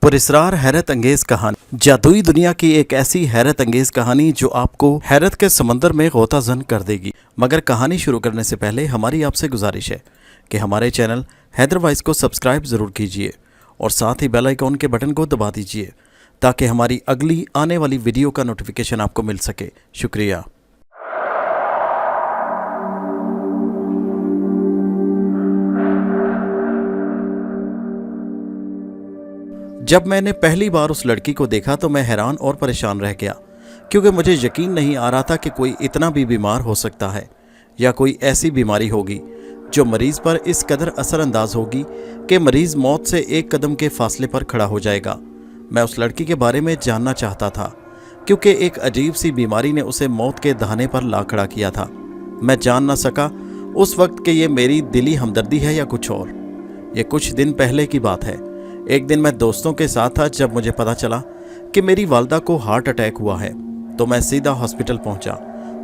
पुरस्रार हैरत अंगेज कहानी। जादुई दुनिया की एक ऐसी हैरत अंगेज कहानी जो आपको हैरत के समंदर में गोताजन कर देगी। मगर कहानी शुरू करने से पहले हमारी आपसे गुजारिश है कि हमारे चैनल हैदर वॉइस को सब्सक्राइब ज़रूर कीजिए और साथ ही बेल आइकॉन के बटन को दबा दीजिए ताकि हमारी अगली आने वाली वीडियो का नोटिफिकेशन आपको मिल सके। शुक्रिया। जब मैंने पहली बार उस लड़की को देखा तो मैं हैरान और परेशान रह गया, क्योंकि मुझे यकीन नहीं आ रहा था कि कोई इतना भी बीमार हो सकता है या कोई ऐसी बीमारी होगी जो मरीज़ पर इस कदर असरअंदाज होगी कि मरीज़ मौत से एक कदम के फासले पर खड़ा हो जाएगा। मैं उस लड़की के बारे में जानना चाहता था क्योंकि एक अजीब सी बीमारी ने उसे मौत के दहाने पर ला खड़ा किया था। मैं जान ना सका उस वक्त कि ये मेरी दिली हमदर्दी है या कुछ और। ये कुछ दिन पहले की बात है। एक दिन मैं दोस्तों के साथ था जब मुझे पता चला कि मेरी वालदा को हार्ट अटैक हुआ है, तो मैं सीधा हॉस्पिटल पहुंचा।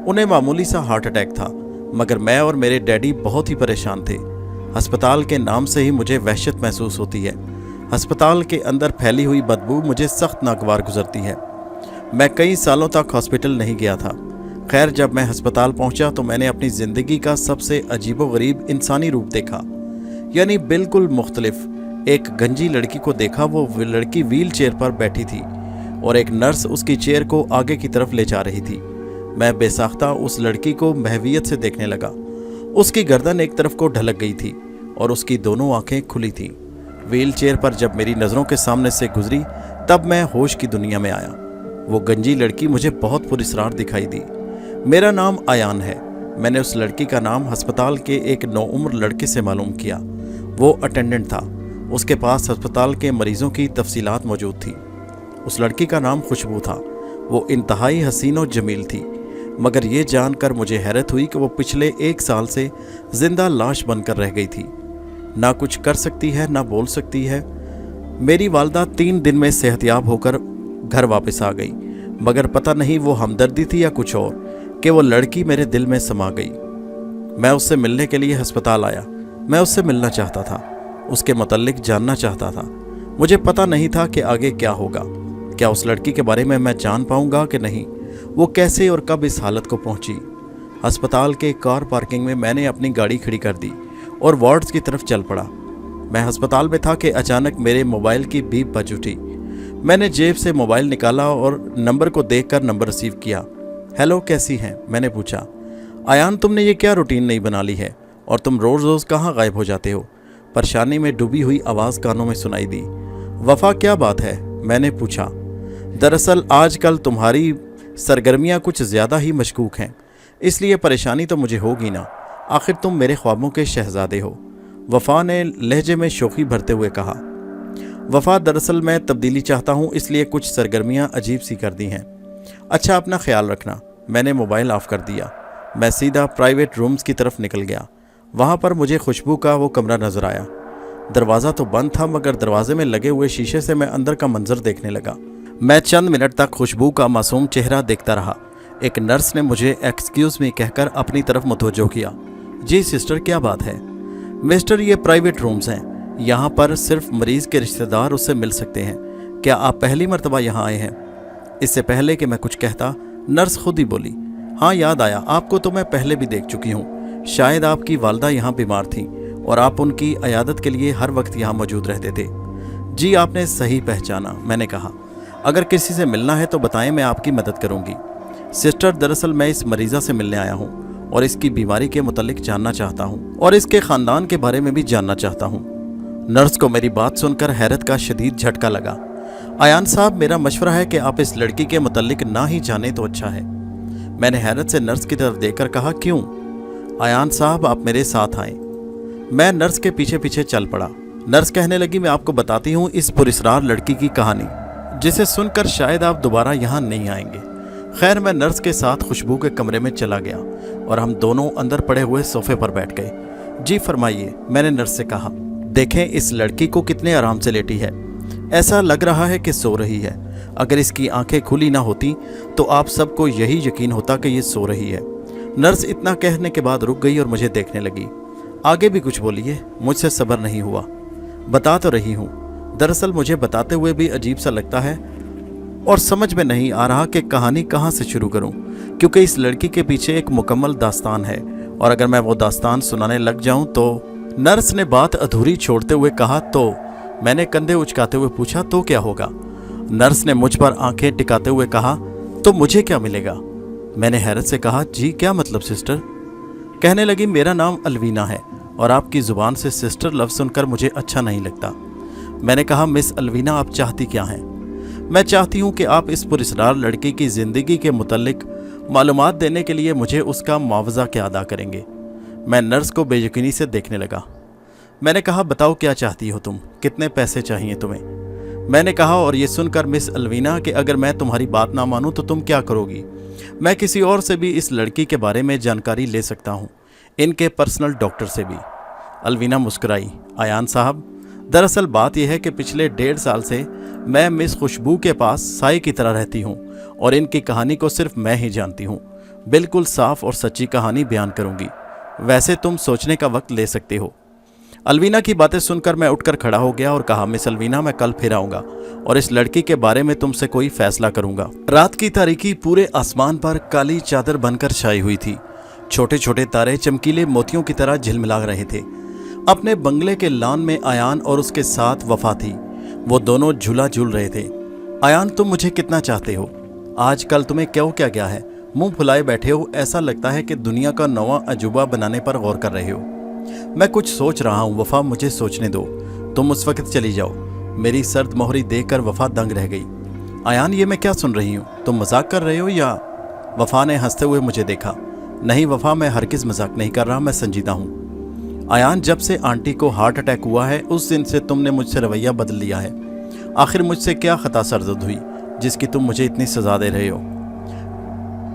उन्हें मामूली सा हार्ट अटैक था, मगर मैं और मेरे डैडी बहुत ही परेशान थे। अस्पताल के नाम से ही मुझे वहशत महसूस होती है। अस्पताल के अंदर फैली हुई बदबू मुझे सख्त नागवार गुजरती है। मैं कई सालों तक हॉस्पिटल नहीं गया था। खैर, जब मैं अस्पताल पहुंचा तो मैंने अपनी ज़िंदगी का सबसे अजीबोगरीब इंसानी रूप देखा, यानी बिल्कुल मुख्तलिफ। एक गंजी लड़की को देखा। वो लड़की व्हील चेयर पर बैठी थी और एक नर्स उसकी चेयर को आगे की तरफ ले जा रही थी। मैं बेसाख्ता उस लड़की को महवियत से देखने लगा। उसकी गर्दन एक तरफ को ढलक गई थी और उसकी दोनों आंखें खुली थीं। व्हील चेयर पर जब मेरी नज़रों के सामने से गुजरी तब मैं होश की दुनिया में आया। वो गंजी लड़की मुझे बहुत पुरस्रार दिखाई दी। मेरा नाम आयान है। मैंने उस लड़की का नाम अस्पताल के एक नौउम्र लड़के से मालूम किया। वो अटेंडेंट था। उसके पास अस्पताल के मरीज़ों की तफसीलात मौजूद थी। उस लड़की का नाम खुशबू था। वो इंतहाई हसीन और जमील थी, मगर ये जानकर मुझे हैरत हुई कि वो पिछले एक साल से ज़िंदा लाश बनकर रह गई थी। ना कुछ कर सकती है, ना बोल सकती है। मेरी वालदा 3 दिन में सेहतयाब होकर घर वापस आ गई, मगर पता नहीं वो हमदर्दी थी या कुछ और कि वो लड़की मेरे दिल में समा गई। मैं उससे मिलने के लिए अस्पताल आया। मैं उससे मिलना चाहता था, उसके मुतल्लिक जानना चाहता था। मुझे पता नहीं था कि आगे क्या होगा। क्या उस लड़की के बारे में मैं जान पाऊंगा कि नहीं, वो कैसे और कब इस हालत को पहुंची। अस्पताल के कार पार्किंग में मैंने अपनी गाड़ी खड़ी कर दी और वार्ड्स की तरफ चल पड़ा। मैं अस्पताल में था कि अचानक मेरे मोबाइल की बीप बज उठी। मैंने जेब से मोबाइल निकाला और नंबर को देखकर नंबर रिसीव किया। हेलो, कैसी हैं? मैंने पूछा। आयान, तुमने ये क्या रूटीन नहीं बना ली है और तुम रोज़ रोज़ कहाँ गायब हो जाते हो? परेशानी में डूबी हुई आवाज़ कानों में सुनाई दी। वफ़ा, क्या बात है? मैंने पूछा। दरअसल आजकल तुम्हारी सरगर्मियाँ कुछ ज़्यादा ही मशकूक हैं, इसलिए परेशानी तो मुझे होगी ना। आखिर तुम मेरे ख्वाबों के शहज़ादे हो, वफ़ा ने लहजे में शोखी भरते हुए कहा। वफ़ा, दरअसल मैं तब्दीली चाहता हूँ, इसलिए कुछ सरगर्मियाँ अजीब सी कर दी हैं। अच्छा, अपना ख्याल रखना। मैंने मोबाइल ऑफ़ कर दिया। मैं सीधा प्राइवेट रूम्स की तरफ निकल गया। वहाँ पर मुझे खुशबू का वो कमरा नज़र आया। दरवाज़ा तो बंद था, मगर दरवाजे में लगे हुए शीशे से मैं अंदर का मंजर देखने लगा। मैं चंद मिनट तक खुशबू का मासूम चेहरा देखता रहा। एक नर्स ने मुझे एक्सक्यूज़ मी कहकर अपनी तरफ मुतवज्जो किया। जी सिस्टर, क्या बात है? मिस्टर, ये प्राइवेट रूम्स हैं, यहाँ पर सिर्फ मरीज़ के रिश्तेदार उससे मिल सकते हैं। क्या आप पहली मरतबा यहाँ आए हैं? इससे पहले कि मैं कुछ कहता, नर्स खुद ही बोली, हाँ याद आया, आपको तो मैं पहले भी देख चुकी हूँ। शायद आपकी वालदा यहाँ बीमार थी और आप उनकी अयादत के लिए हर वक्त यहाँ मौजूद रहते थे। जी, आपने सही पहचाना, मैंने कहा। अगर किसी से मिलना है तो बताएं, मैं आपकी मदद करूँगी। सिस्टर, दरअसल मैं इस मरीज़ा से मिलने आया हूँ और इसकी बीमारी के मुतल्लिक जानना चाहता हूँ और इसके ख़ानदान के बारे में भी जानना चाहता हूँ। नर्स को मेरी बात सुनकर हैरत का शदीद झटका लगा। आयान साहब, मेरा मशवरा है कि आप इस लड़की के मुतल्लिक ना ही जाने तो अच्छा है। मैंने हैरत से नर्स की तरफ देखकर कहा, क्यों? आयान साहब, आप मेरे साथ आएं। मैं नर्स के पीछे पीछे चल पड़ा। नर्स कहने लगी, मैं आपको बताती हूँ इस पुरस्रार लड़की की कहानी, जिसे सुनकर शायद आप दोबारा यहाँ नहीं आएंगे। खैर, मैं नर्स के साथ खुशबू के कमरे में चला गया और हम दोनों अंदर पड़े हुए सोफे पर बैठ गए। जी फरमाइए, मैंने नर्स से कहा। देखें इस लड़की को कितने आराम से लेटी है। ऐसा लग रहा है कि सो रही है। अगर इसकी आंखें खुली ना होती तो आप सबको यही यकीन होता कि ये सो रही है। नर्स इतना कहने के बाद रुक गई और मुझे देखने लगी। आगे भी कुछ बोलिए, मुझसे सब्र नहीं हुआ। बता तो रही हूँ। दरअसल मुझे बताते हुए भी अजीब सा लगता है और समझ में नहीं आ रहा कि कहानी कहाँ से शुरू करूं, क्योंकि इस लड़की के पीछे एक मुकम्मल दास्तान है और अगर मैं वो दास्तान सुनाने लग जाऊं तो। नर्स ने बात अधूरी छोड़ते हुए कहा तो। मैंने कंधे उचकाते हुए पूछा तो क्या होगा। नर्स ने मुझ पर आंखें टिकाते हुए कहा तो मुझे क्या मिलेगा। मैंने हैरत से कहा जी क्या मतलब सिस्टर। कहने लगी मेरा नाम अलवीना है और आपकी ज़ुबान से सिस्टर लफ्ज़ सुनकर मुझे अच्छा नहीं लगता। मैंने कहा मिस अलवीना आप चाहती क्या हैं। मैं चाहती हूँ कि आप इस पुरस्कार लड़की की ज़िंदगी के मुतल्लिक मालूमात देने के लिए मुझे उसका मुआवजा क्या अदा करेंगे। मैं नर्स को बेयकीनी से देखने लगा। मैंने कहा बताओ क्या चाहती हो तुम, कितने पैसे चाहिए तुम्हें। मैंने कहा और ये सुनकर मिस अलवीना कि अगर मैं तुम्हारी बात ना मानूं तो तुम क्या करोगी। मैं किसी और से भी इस लड़की के बारे में जानकारी ले सकता हूँ, इनके पर्सनल डॉक्टर से भी। अलवीना मुस्कुराई। आयान साहब दरअसल बात यह है कि पिछले 1.5 साल से मैं मिस खुशबू के पास साए की तरह रहती हूँ और इनकी कहानी को सिर्फ मैं ही जानती हूँ। बिल्कुल साफ और सच्ची कहानी बयान करूँगी। वैसे तुम सोचने का वक्त ले सकते हो। अलवीना की बातें सुनकर मैं उठकर खड़ा हो गया और कहा मिस अलवीना मैं कल फिर आऊँगा और इस लड़की के बारे में तुमसे कोई फैसला करूँगा। रात की तारीकी पूरे आसमान पर काली चादर बनकर छाई हुई थी। छोटे छोटे तारे चमकीले मोतियों की तरह झिलमिला रहे थे। अपने बंगले के लान में आयान और उसके साथ वफा थी। वो दोनों झूला झूल रहे थे। आयान तुम मुझे कितना चाहते हो। आज कल तुम्हें क्यों क्या गया है, मुंह फुलाए बैठे हो, ऐसा लगता है कि दुनिया का नवा अजूबा बनाने पर गौर कर रहे हो। मैं कुछ सोच रहा हूँ वफा, मुझे सोचने दो। तुम उस वक्त चली जाओ। मेरी सर्द मोहरी देखकर वफा दंग रह गई। आयान ये मैं क्या सुन रही हूँ, तुम मजाक कर रहे हो या। वफा ने हंसते हुए मुझे देखा। नहीं वफा मैं हरगिज़ मजाक नहीं कर रहा, मैं संजीदा हूँ। आयान जब से आंटी को हार्ट अटैक हुआ है उस दिन से तुमने मुझसे रवैया बदल लिया है। आखिर मुझसे क्या खता सरजद हुई जिसकी तुम मुझे इतनी सजा दे रहे हो।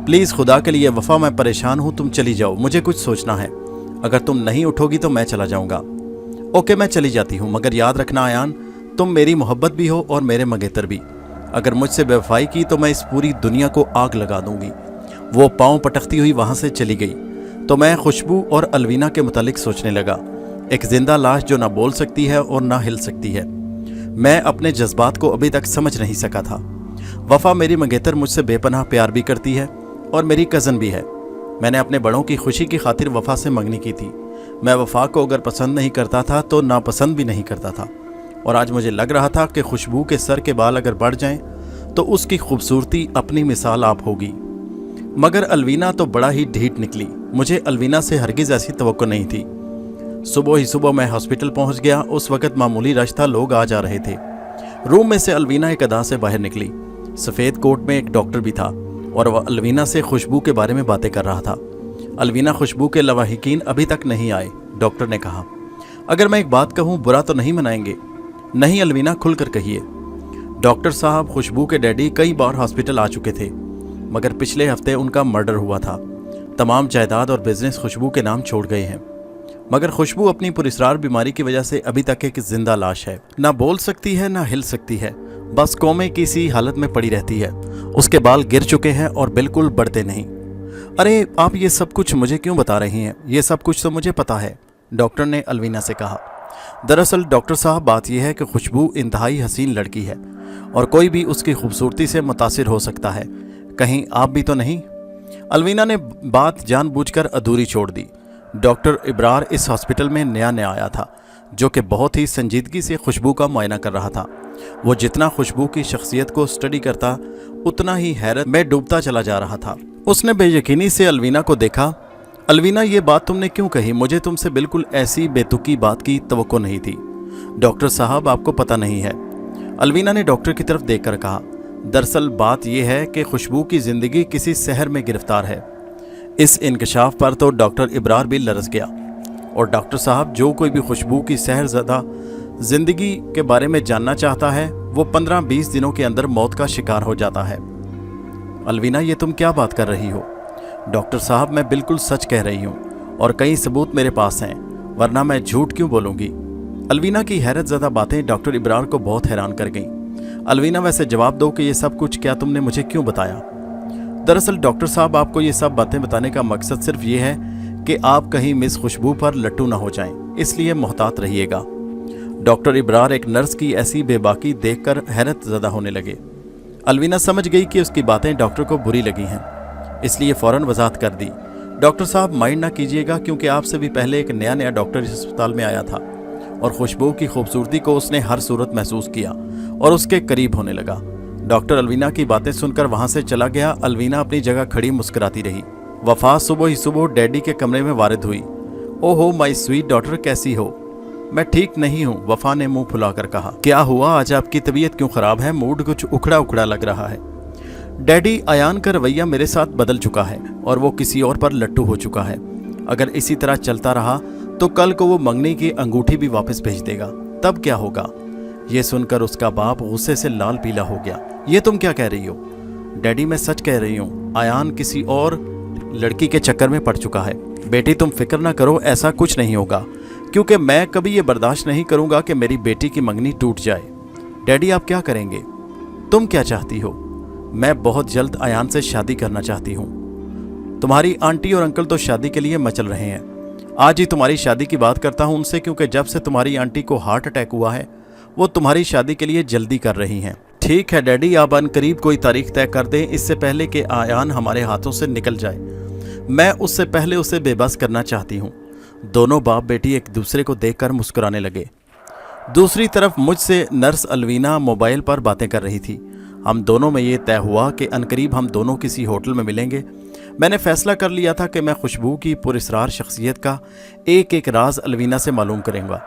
प्लीज़ खुदा के लिए वफा मैं परेशान हूँ, तुम चली जाओ, मुझे कुछ सोचना है। अगर तुम नहीं उठोगी तो मैं चला जाऊँगा। ओके मैं चली जाती हूँ, मगर याद रखना आयान तुम मेरी मोहब्बत भी हो और मेरे मंगेतर भी। अगर मुझसे बेवफाई की तो मैं इस पूरी दुनिया को आग लगा दूंगी। वो पाँव पटकती हुई वहाँ से चली गई तो मैं खुशबू और अलवीना के मुतालिक सोचने लगा। एक जिंदा लाश जो ना बोल सकती है और ना हिल सकती है। मैं अपने जज्बात को अभी तक समझ नहीं सका था। वफा मेरी मंगेतर मुझसे बेपनाह प्यार भी करती है और मेरी कज़न भी है। मैंने अपने बड़ों की खुशी की खातिर वफा से मंगनी की थी। मैं वफा को अगर पसंद नहीं करता था तो नापसंद भी नहीं करता था और आज मुझे लग रहा था कि खुशबू के सर के बाल अगर बढ़ जाएं तो उसकी खूबसूरती अपनी मिसाल आप होगी। मगर अलवीना तो बड़ा ही ढीठ निकली। मुझे अलवीना से हरगिज़ ऐसी तवक्को नहीं थी। सुबह ही सुबह मैं हॉस्पिटल पहुंच गया। उस वक्त मामूली रश था, लोग आ जा रहे थे। रूम में से अलवीना एक अदा से बाहर निकली। सफ़ेद कोट में एक डॉक्टर भी था और वह अलवीना से खुशबू के बारे में बातें कर रहा था। अलवीना खुशबू के लवाहिकीन अभी तक नहीं आए, डॉक्टर ने कहा। अगर मैं एक बात कहूँ बुरा तो नहीं मनाएंगे। नहीं अलवीना खुलकर कहिए। डॉक्टर साहब खुशबू के डैडी कई बार हॉस्पिटल आ चुके थे मगर पिछले हफ्ते उनका मर्डर हुआ था। तमाम जायदाद और बिजनेस खुशबू के नाम छोड़ गए हैं मगर खुशबू अपनी पुरस्कार बीमारी की वजह से अभी तक एक जिंदा लाश है। ना बोल सकती है ना हिल सकती है, बस कोमे की सी हालत में पड़ी रहती है। उसके बाल गिर चुके हैं और बिल्कुल बढ़ते नहीं। अरे आप ये सब कुछ मुझे क्यों बता रही हैं, ये सब कुछ तो मुझे पता है, डॉक्टर ने अलवीना से कहा। दरअसल डॉक्टर साहब बात यह है कि खुशबू इंतहाई हसीन लड़की है और कोई भी उसकी खूबसूरती से मुतासिर हो सकता है। कहीं आप भी तो नहीं। अलवीना ने बात जानबूझकर अधूरी छोड़ दी। डॉक्टर इब्रार इस हॉस्पिटल में नया नया आया था जो कि बहुत ही संजीदगी से खुशबू का मुआयना कर रहा था। वो जितना खुशबू की शख्सियत को स्टडी करता उतना ही हैरत में डूबता चला जा रहा था। उसने बेयकीनी से अलवीना को देखा। अलवीना ये बात तुमने क्यों कही, मुझे तुमसे बिल्कुल ऐसी बेतुकी बात की तवक्को नहीं थी। डॉक्टर साहब आपको पता नहीं है, अलवीना ने डॉक्टर की तरफ देखकर कहा। दरअसल बात यह है कि खुशबू की ज़िंदगी किसी शहर में गिरफ्तार है। इस इंकशाफ पर तो डॉक्टर इब्रार भी लरस गया। और डॉक्टर साहब जो कोई भी खुशबू की शहरज़दा ज़िंदगी के बारे में जानना चाहता है वो 15-20 दिनों के अंदर मौत का शिकार हो जाता है। अलवीना ये तुम क्या बात कर रही हो। डॉक्टर साहब मैं बिल्कुल सच कह रही हूँ और कई सबूत मेरे पास हैं, वरना मैं झूठ क्यों बोलूँगी। अलवीना की हैरत ज़दा बातें डॉक्टर इब्रार को बहुत हैरान कर गईं। अलवीना वैसे जवाब दो कि ये सब कुछ क्या तुमने मुझे क्यों बताया। दरअसल डॉक्टर साहब आपको ये सब बातें बताने का मकसद सिर्फ ये है कि आप कहीं मिस खुशबू पर लट्टू ना हो जाएं, इसलिए मोहतात रहिएगा। डॉक्टर इब्रार एक नर्स की ऐसी बेबाकी देखकर हैरत ज़दा होने लगे। अलवीना समझ गई कि उसकी बातें डॉक्टर को बुरी लगी हैं, इसलिए फ़ौरन वजाहत कर दी। डॉक्टर साहब माइंड ना कीजिएगा, क्योंकि आपसे भी पहले एक नया डॉक्टर इस अस्पताल में आया था और खुशबू की खूबसूरती को उसने हर सूरत महसूस किया और उसके करीब होने लगा। डॉक्टर अलवीना की बातें सुनकर वहाँ से चला गया। अलवीना अपनी जगह खड़ी मुस्कुराती रही। वफा सुबह ही सुबह डैडी के कमरे में वारिद हुई। ओहो माई स्वीट डॉटर, कैसी हो? मैं ठीक नहीं हूँ, वफा ने मुंह फुलाकर कहा। क्या हुआ, आज आपकी तबीयत क्यों खराब है? मूड कुछ उखड़ा उखड़ा लग रहा है। डैडी, अयान का रवैया मेरे साथ बदल चुका है और वो किसी और पर लट्टू हो चुका है। अगर इसी तरह चलता रहा तो कल को वो मंगनी की अंगूठी भी वापस भेज देगा, तब क्या होगा? ये सुनकर उसका बाप गुस्से से लाल पीला हो गया। ये तुम क्या कह रही हो? डैडी, मैं सच कह रही हूँ, अयान किसी और लड़की के चक्कर में पड़ चुका है। बेटी तुम फिक्र ना करो, ऐसा कुछ नहीं होगा, क्योंकि मैं कभी ये बर्दाश्त नहीं करूँगा कि मेरी बेटी की मंगनी टूट जाए। डैडी, आप क्या करेंगे? तुम क्या चाहती हो? मैं बहुत जल्द अयान से शादी करना चाहती हूँ। तुम्हारी आंटी और अंकल तो शादी के लिए मचल रहे हैं। आज ही तुम्हारी शादी की बात करता हूँ उनसे, क्योंकि जब से तुम्हारी आंटी को हार्ट अटैक हुआ है वो तुम्हारी शादी के लिए जल्दी कर रही हैं। ठीक है डैडी, आप अनकरीब कोई तारीख तय कर दें, इससे पहले कि अयान हमारे हाथों से निकल जाए। मैं उससे पहले उसे बेबस करना चाहती हूँ। दोनों बाप बेटी एक दूसरे को देखकर मुस्कुराने लगे। दूसरी तरफ मुझसे नर्स अलवीना मोबाइल पर बातें कर रही थी। हम दोनों में ये तय हुआ कि अनकरीब हम दोनों किसी होटल में मिलेंगे। मैंने फैसला कर लिया था कि मैं खुशबू की पुरस्रार शख्सियत का एक एक राज अलवीना से मालूम करूँगा,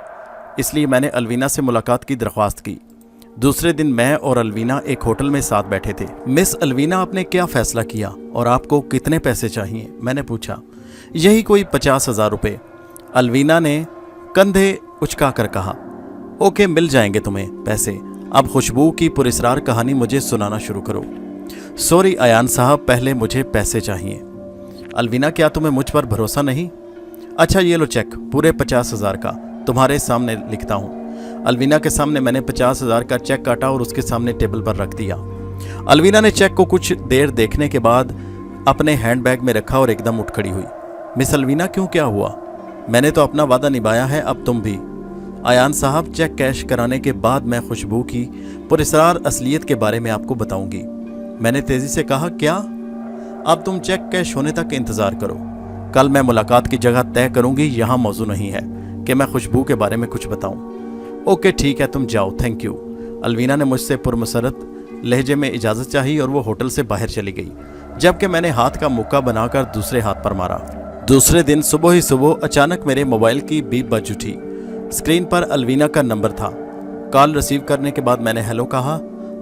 इसलिए मैंने अलवीना से मुलाकात की दरख्वास्त की। दूसरे दिन मैं और अलवीना एक होटल में साथ बैठे थे। मिस अलवीना, आपने क्या फ़ैसला किया और आपको कितने पैसे चाहिए? मैंने पूछा। यही कोई 50,000 रुपये, अलवीना ने कंधे उचका कर कहा। ओके, मिल जाएंगे तुम्हें पैसे। अब खुशबू की पुरस्रार कहानी मुझे सुनाना शुरू करो। सॉरी अयान साहब, पहले मुझे पैसे चाहिए। अलवीना, क्या तुम्हें मुझ पर भरोसा नहीं? अच्छा ये लो चेक, पूरे 50,000 का, तुम्हारे सामने लिखता हूँ। अलवीना के सामने मैंने 50,000 का चेक काटा और उसके सामने टेबल पर रख दिया। अलवीना ने चेक को कुछ देर देखने के बाद अपने हैंडबैग में रखा और एकदम उठ खड़ी हुई। मिस अलवीना, क्यों, क्या हुआ? मैंने तो अपना वादा निभाया है, अब तुम भी। अयान साहब, चेक कैश कराने के बाद मैं खुशबू की पुरस्रार असलियत के बारे में आपको बताऊंगी। मैंने तेजी से कहा। क्या? अब तुम चेक कैश होने तक इंतजार करो। कल मैं मुलाकात की जगह तय करूंगी, यहाँ मौजू नहीं है कि मैं खुशबू के बारे में कुछ बताऊं। ओके ठीक है, तुम जाओ, थैंक यू। अलवीना ने मुझसे पुरमसरत लहजे में इजाज़त चाही और वो होटल से बाहर चली गई, जबकि मैंने हाथ का मुक्का बनाकर दूसरे हाथ पर मारा। दूसरे दिन सुबह ही सुबह अचानक मेरे मोबाइल की बीप बज उठी। स्क्रीन पर अलवीना का नंबर था। कॉल रिसीव करने के बाद मैंने हेलो कहा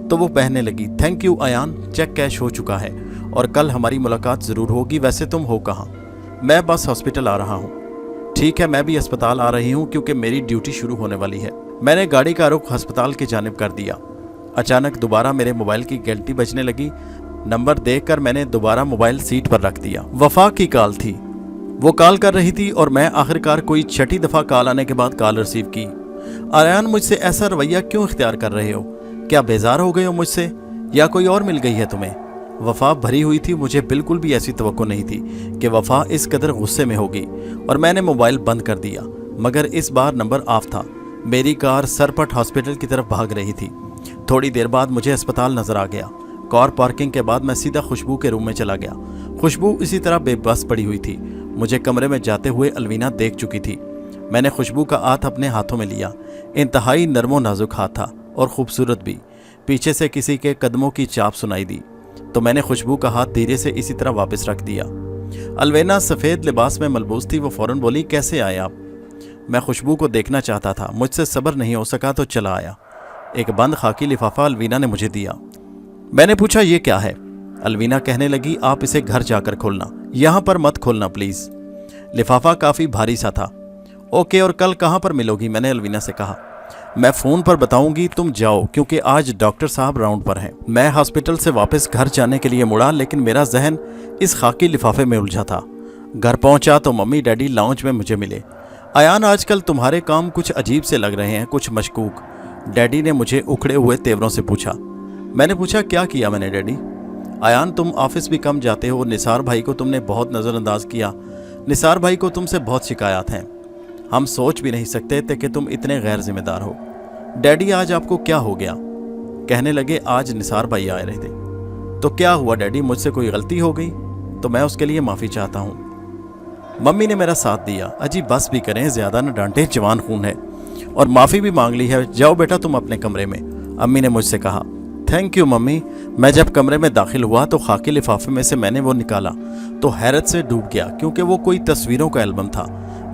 तो वो कहने लगी, thank you Ayan, cheque cash हो चुका है और कल हमारी मुलाकात ज़रूर होगी। वैसे तुम हो कहाँ? मैं बस हॉस्पिटल आ रहा हूँ। ठीक है, मैं भी अस्पताल आ रही हूँ क्योंकि मेरी ड्यूटी शुरू होने वाली है। मैंने गाड़ी का रुख अस्पताल की जानिब कर दिया। अचानक दोबारा मेरे मोबाइल की घंटी बजने लगी। नंबर देखकर मैंने दोबारा मोबाइल सीट पर रख दिया। वफा की कॉल थी। वो कॉल कर रही थी और मैं आखिरकार कोई छठी दफ़ा कॉल आने के बाद कॉल रिसीव की। अयान, मुझसे ऐसा रवैया क्यों इख्तियार कर रहे हो? क्या बेजार हो गए हो मुझसे या कोई और मिल गई है तुम्हें? वफा भरी हुई थी। मुझे बिल्कुल भी ऐसी तवक्को नहीं थी कि वफा इस कदर गुस्से में होगी और मैंने मोबाइल बंद कर दिया। मगर इस बार नंबर ऑफ था। मेरी कार सरपट हॉस्पिटल की तरफ भाग रही थी। थोड़ी देर बाद मुझे अस्पताल नजर आ गया। कार पार्किंग के बाद मैं सीधा खुशबू के रूम में चला गया। खुशबू इसी तरह बेबस पड़ी हुई थी। मुझे कमरे में जाते हुए अलवीना देख चुकी थी। मैंने खुशबू का हाथ अपने हाथों में लिया। इंतहाई नरमो नाजुक हाथ था और खूबसूरत भी। पीछे से किसी के कदमों की चाप सुनाई दी तो मैंने खुशबू का हाथ धीरे से इसी तरह वापस रख दिया। अलवीना सफ़ेद लिबास में मलबूस थी। वो फ़ौरन बोली, कैसे आए आप? मैं खुशबू को देखना चाहता था। मुझसे सब्र नहीं हो सका तो चला आया। एक बंद खाकी लिफाफा अलवीना ने मुझे दिया। मैंने पूछा, ये क्या है? अलवीना कहने लगी, आप इसे घर जाकर खोलना, यहाँ पर मत खोलना प्लीज़। लिफाफा काफ़ी भारी सा था। ओके, और कल कहाँ पर मिलोगी? मैंने अलवीना से कहा। मैं फ़ोन पर बताऊंगी, तुम जाओ, क्योंकि आज डॉक्टर साहब राउंड पर हैं। मैं हॉस्पिटल से वापस घर जाने के लिए मुड़ा, लेकिन मेरा जहन इस खाकी लिफाफे में उलझा था। घर पहुंचा तो मम्मी डैडी लाउंज में मुझे मिले। अयान, आजकल तुम्हारे काम कुछ अजीब से लग रहे हैं, कुछ मशकूक। डैडी ने मुझे उखड़े हुए तेवरों से पूछा। मैंने पूछा, क्या किया मैंने डैडी? अयान, तुम ऑफिस भी कम जाते हो। निसार भाई को तुमने बहुत नज़रअंदाज किया। निसार भाई को तुमसे बहुत शिकायत हैं। हम सोच भी नहीं सकते थे कि तुम इतने गैर जिम्मेदार हो। डैडी आज आपको क्या हो गया? कहने लगे आज निसार भाई आ रहे थे। तो क्या हुआ डैडी, मुझसे कोई गलती हो गई तो मैं उसके लिए माफ़ी चाहता हूँ। मम्मी ने मेरा साथ दिया। अजी बस भी करें, ज़्यादा न डांटें, जवान खून है। और माफ़ी भी मांग ली है, जाओ बेटा तुम अपने कमरे में, अम्मी ने मुझसे कहा। Thank you mummy. मैं जब कमरे में दाखिल हुआ तो खाकी लिफाफे में से मैंने वो निकाला तो हैरत से डूब गया, क्योंकि वो कोई तस्वीरों का एल्बम था।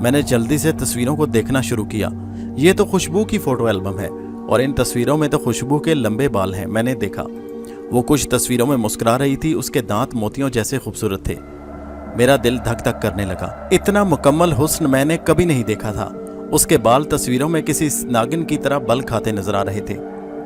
मैंने जल्दी से तस्वीरों को देखना शुरू किया। ये तो खुशबू की फ़ोटो एल्बम है और इन तस्वीरों में तो खुशबू के लंबे बाल हैं। मैंने देखा वो कुछ तस्वीरों में मुस्कुरा रही थी, उसके दांत मोतियों जैसे खूबसूरत थे। मेरा दिल धक धक करने लगा। इतना मुकम्मल हुस्न मैंने कभी नहीं देखा था। उसके बाल तस्वीरों में किसी नागिन की तरह बल खाते नजर आ रहे थे।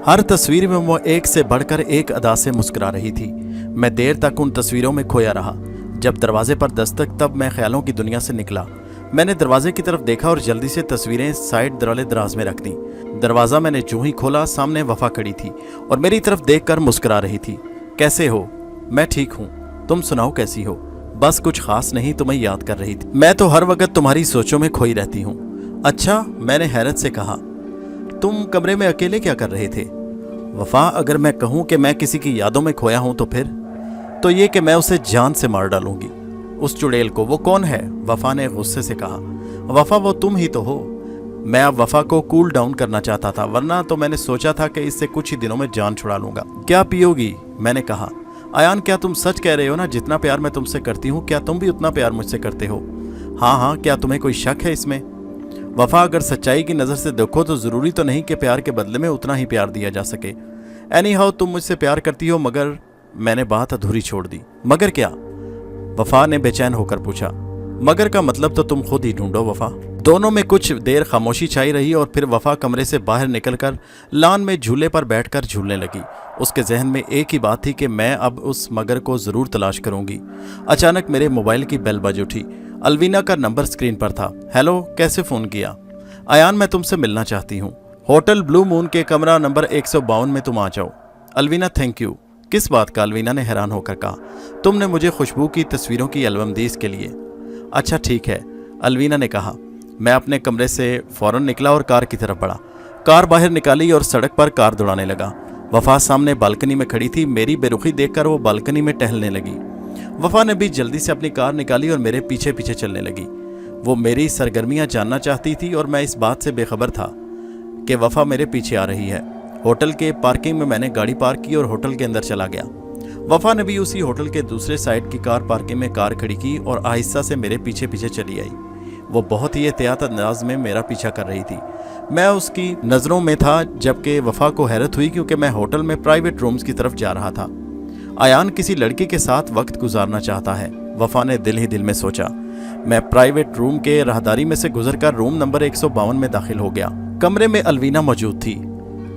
हर तस्वीर में वो एक से बढ़कर एक अदा से मुस्कुरा रही थी। मैं देर तक उन तस्वीरों में खोया रहा। जब दरवाजे पर दस्तक, तब मैं ख्यालों की दुनिया से निकला। मैंने दरवाजे की तरफ देखा और जल्दी से तस्वीरें साइड वाले दराज में रख दी। दरवाज़ा मैंने जो ही खोला, सामने वफा खड़ी थी और मेरी तरफ देखकर मुस्कुरा रही थी। कैसे हो? मैं ठीक हूँ, तुम सुनाओ कैसी हो? बस कुछ खास नहीं, तुम्हें याद कर रही थी। मैं तो हर वक्त तुम्हारी सोचों में खोई रहती हूँ। अच्छा, मैंने हैरत से कहा। तुम कमरे में अकेले क्या कर रहे थे? वफा, अगर मैं कहूँ कि मैं किसी की यादों में खोया हूँ तो फिर? तो ये कि मैं उसे जान से मार डालूंगी, उस चुड़ैल को। वो कौन है? वफा ने गुस्से से कहा। वफा, वो तुम ही तो हो। मैं अब वफा को कूल डाउन करना चाहता था, वरना तो मैंने सोचा था कि इससे कुछ ही दिनों में जान छुड़ा लूंगा। क्या पियोगी? मैंने कहा। आयान, क्या तुम सच कह रहे हो ना? जितना प्यार मैं तुमसे करती हूँ, क्या तुम भी उतना प्यार मुझसे करते हो? हाँ हाँ, क्या तुम्हें कोई शक है इसमें? वफा, अगर सच्चाई की नज़र से देखो तो ज़रूरी तो नहीं कि प्यार के बदले में उतना ही प्यार दिया जा सके। एनी हाउ, तुम मुझसे प्यार करती हो, मगर मैंने बात अधूरी छोड़ दी। मगर क्या? वफा ने बेचैन होकर पूछा। मगर का मतलब तो तुम खुद ही ढूंढो वफा। दोनों में कुछ देर खामोशी छाई रही और फिर वफा कमरे से बाहर निकलकर लान में झूले पर बैठकर झूलने लगी। उसके जहन में एक ही बात थी कि मैं अब उस मगर को ज़रूर तलाश करूंगी। अचानक मेरे मोबाइल की बेल बज उठी। अलवीना का नंबर स्क्रीन पर था। हेलो, कैसे फ़ोन किया? आयान, मैं तुमसे मिलना चाहती हूँ। होटल ब्लू मून के कमरा नंबर 152 में तुम आ जाओ। Alvina, thank you. किस बात का? अलवीना ने हैरान होकर कहा। तुमने मुझे खुशबू की तस्वीरों की एल्बम दी, इसके लिए। अच्छा ठीक है, अलवीना ने कहा। मैं अपने कमरे से फ़ौरन निकला और कार की तरफ बढ़ा। कार बाहर निकाली और सड़क पर कार दौड़ाने लगा। वफा सामने बालकनी में खड़ी थी। मेरी बेरुखी देखकर वो बालकनी में टहलने लगी। वफा ने भी जल्दी से अपनी कार निकाली और मेरे पीछे पीछे चलने लगी। वो मेरी सरगर्मियां जानना चाहती थी और मैं इस बात से बेखबर था कि वफा मेरे पीछे आ रही है। होटल के पार्किंग में मैंने गाड़ी पार्क की और होटल के अंदर चला गया। वफा ने भी उसी होटल के दूसरे साइड की कार पार्किंग में कार खड़ी की और आहिस्ता से मेरे पीछे पीछे चली आई। वो बहुत ही एहतियात अंदाज में मेरा पीछा कर रही थी। मैं उसकी नज़रों में था, जबकि वफा को हैरत हुई क्योंकि मैं होटल में प्राइवेट रूम्स की तरफ जा रहा था। आयान किसी लड़की के साथ वक्त गुजारना चाहता है, वफा ने दिल ही दिल में सोचा। मैं प्राइवेट रूम के राहदारी में से गुजरकर रूम नंबर 152 में दाखिल हो गया। कमरे में अलवीना मौजूद थी।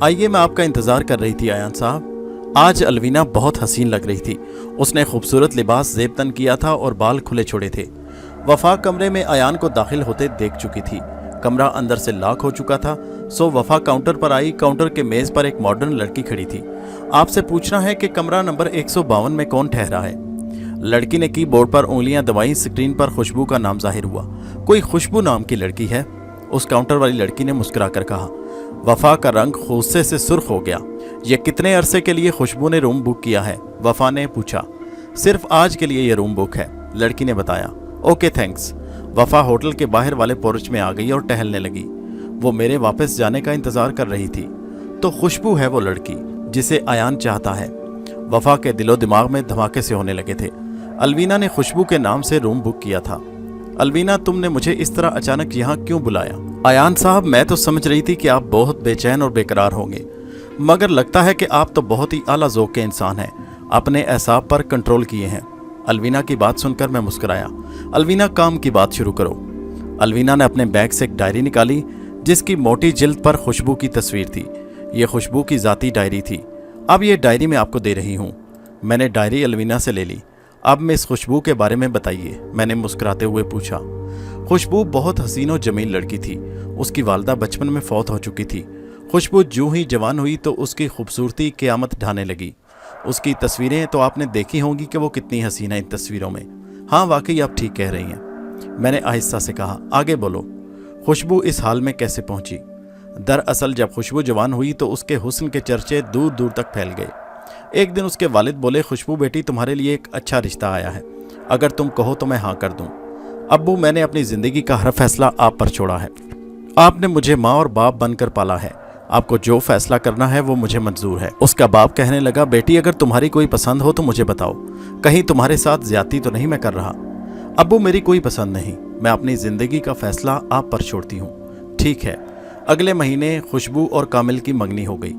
आइए, मैं आपका इंतज़ार कर रही थी आयान साहब। आज अलवीना बहुत हसीन लग रही थी। उसने खूबसूरत लिबास ज़ेबतन किया था और बाल खुले छोड़े थे। वफा कमरे में आयान को दाखिल होते देख चुकी थी। कमरा अंदर से लॉक हो चुका था, सो वफा काउंटर पर आई। काउंटर के मेज़ पर एक मॉडर्न लड़की खड़ी थी। आपसे पूछना है कि कमरा नंबर 152 में कौन ठहरा है? लड़की ने कीबोर्ड पर उंगलियां दबाई। स्क्रीन पर खुशबू का नाम जाहिर हुआ। कोई खुशबू नाम की लड़की है? उस काउंटर वाली लड़की ने मुस्कुराकर कहा। वफा का रंग गुस्से से सुर्ख हो गया। ये कितने अरसे के लिए खुशबू ने रूम बुक किया है? वफा ने पूछा। सिर्फ आज के लिए ये रूम बुक है, लड़की ने बताया। Okay thanks. वफा होटल के बाहर वाले पोर्च में आ गई और टहलने लगी। वो मेरे वापस जाने का इंतजार कर रही थी। तो खुशबू है वो लड़की जिसे आयान चाहता है। वफा के दिलो दिमाग में धमाके से होने लगे थे। अलवीना ने खुशबू के नाम से रूम बुक किया था। अलवीना, तुमने मुझे इस तरह अचानक यहाँ क्यों बुलाया? आयान साहब, मैं तो समझ रही थी कि आप बहुत बेचैन और बेकरार होंगे, मगर लगता है कि आप तो बहुत ही आला ज़ौक़ के इंसान हैं। अपने एसाब पर कंट्रोल किए हैं। अलवीना की बात सुनकर मैं मुस्कुराया। अलवीना, काम की बात शुरू करो। अलवीना ने अपने बैग से एक डायरी निकाली जिसकी मोटी जिल्द पर खुशबू की तस्वीर थी। ये खुशबू की ज़ाती डायरी थी। अब ये डायरी मैं आपको दे रही हूँ। मैंने डायरी अलवीना से ले ली। अब मैं इस खुशबू के बारे में बताइए, मैंने मुस्कुराते हुए पूछा। खुशबू बहुत हसीन और जमील लड़की थी। उसकी वालदा बचपन में फौत हो चुकी थी। खुशबू जूं ही जवान हुई तो उसकी खूबसूरती क़यामत ढाने लगी। उसकी तस्वीरें तो आपने देखी होंगी कि वो कितनी हसीन है इन तस्वीरों में। हाँ, वाकई आप ठीक कह रही हैं, मैंने आहिस्ता से कहा। आगे बोलो। खुशबू इस हाल में कैसे पहुंची? दरअसल जब खुशबू जवान हुई तो उसके हुस्न के चर्चे दूर दूर तक फैल गए। एक दिन उसके वालिद बोले, खुशबू बेटी, तुम्हारे लिए एक अच्छा रिश्ता आया है, अगर तुम कहो तो मैं हाँ कर दूं। अब्बू, मैंने अपनी ज़िंदगी का हर फैसला आप पर छोड़ा है। आपने मुझे माँ और बाप बनकर पाला है, आपको जो फैसला करना है वो मुझे मंजूर है। उसका बाप कहने लगा, बेटी अगर तुम्हारी कोई पसंद हो तो मुझे बताओ, कहीं तुम्हारे साथ ज्यादती तो नहीं मैं कर रहा? अब्बू, मेरी कोई पसंद नहीं, मैं अपनी ज़िंदगी का फैसला आप पर छोड़ती हूँ। ठीक है। अगले महीने खुशबू और कामिल की मंगनी हो गई।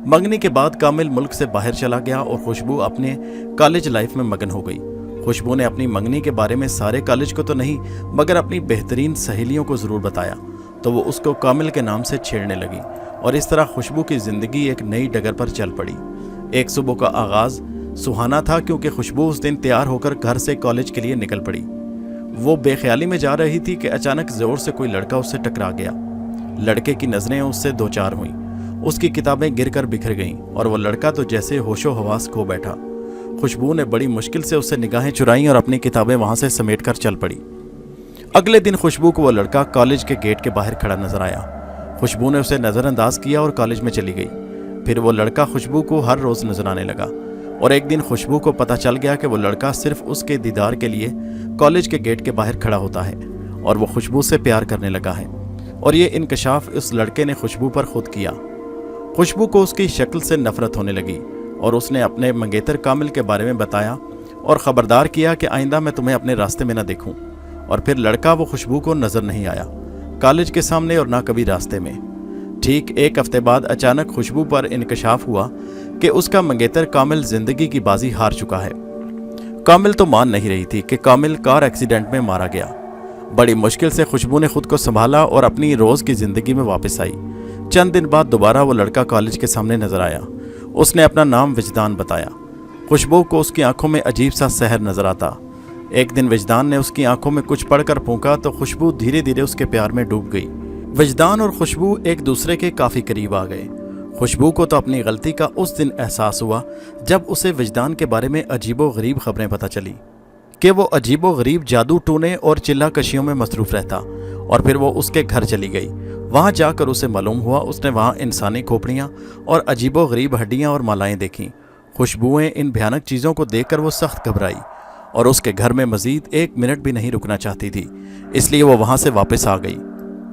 मंगनी के बाद कामिल मुल्क से बाहर चला गया और खुशबू अपने कॉलेज लाइफ में मगन हो गई। खुशबू ने अपनी मंगनी के बारे में सारे कॉलेज को तो नहीं मगर अपनी बेहतरीन सहेलियों को ज़रूर बताया, तो वो उसको कामिल के नाम से छेड़ने लगी और इस तरह खुशबू की ज़िंदगी एक नई डगर पर चल पड़ी। एक सुबह का आगाज़ सुहाना था क्योंकि खुशबू उस दिन तैयार होकर घर से कॉलेज के लिए निकल पड़ी। वो बेख्याली में जा रही थी कि अचानक ज़ोर से कोई लड़का उससे टकरा गया। लड़के की नज़रें उससे दो चार हुईं, उसकी किताबें गिरकर बिखर गईं और वो लड़का तो जैसे होशो हवास खो बैठा। खुशबू ने बड़ी मुश्किल से उससे निगाहें चुराईं और अपनी किताबें वहाँ से समेटकर चल पड़ी। अगले दिन खुशबू को वो लड़का कॉलेज के गेट के बाहर खड़ा नजर आया। खुशबू ने उसे नज़रअंदाज किया और कॉलेज में चली गई। फिर वो लड़का खुशबू को हर रोज़ नजर आने लगा और एक दिन खुशबू को पता चल गया कि वो लड़का सिर्फ उसके दीदार के लिए कॉलेज के गेट के बाहर खड़ा होता है और वो खुशबू से प्यार करने लगा है। और ये इंकशाफ उस लड़के ने खुशबू पर खुद किया। खुशबू को उसकी शक्ल से नफरत होने लगी और उसने अपने मंगेतर कामिल के बारे में बताया और ख़बरदार किया कि आइंदा मैं तुम्हें अपने रास्ते में न देखूं। और फिर लड़का वो खुशबू को नज़र नहीं आया, कॉलेज के सामने और ना कभी रास्ते में। ठीक एक हफ्ते बाद अचानक खुशबू पर इंकशाफ हुआ कि उसका मंगेतर कामिल ज़िंदगी की बाजी हार चुका है। कामिल तो मान नहीं रही थी कि कामिल कार एक्सीडेंट में मारा गया। बड़ी मुश्किल से खुशबू ने खुद को संभाला और अपनी रोज़ की ज़िंदगी में वापस आई। चंद दिन बाद दोबारा वो लड़का कॉलेज के सामने नजर आया। उसने अपना नाम विजदान बताया। खुशबू को उसकी आंखों में अजीब सा सहर नजर आता। एक दिन विजदान ने उसकी आंखों में कुछ पढ़कर फूंका तो खुशबू धीरे धीरे उसके प्यार में डूब गई। विजदान और खुशबू एक दूसरे के काफ़ी करीब आ गए। खुशबू को तो अपनी गलती का उस दिन एहसास हुआ जब उसे विजदान के बारे में अजीबो गरीब खबरें पता चली कि वो अजीबो गरीब जादू टूने और चिल्ला कशियों में मसरूफ़ रहता। और फिर वो उसके घर चली गई। वहाँ जाकर उसे मालूम हुआ उसने वहाँ इंसानी खोपड़ियाँ और अजीबो गरीब हड्डियाँ और मालाएँ देखीं। खुशबुएँ इन भयानक चीज़ों को देखकर वो सख्त घबराई और उसके घर में मज़ीद एक मिनट भी नहीं रुकना चाहती थी, इसलिए वो वहाँ से वापस आ गई।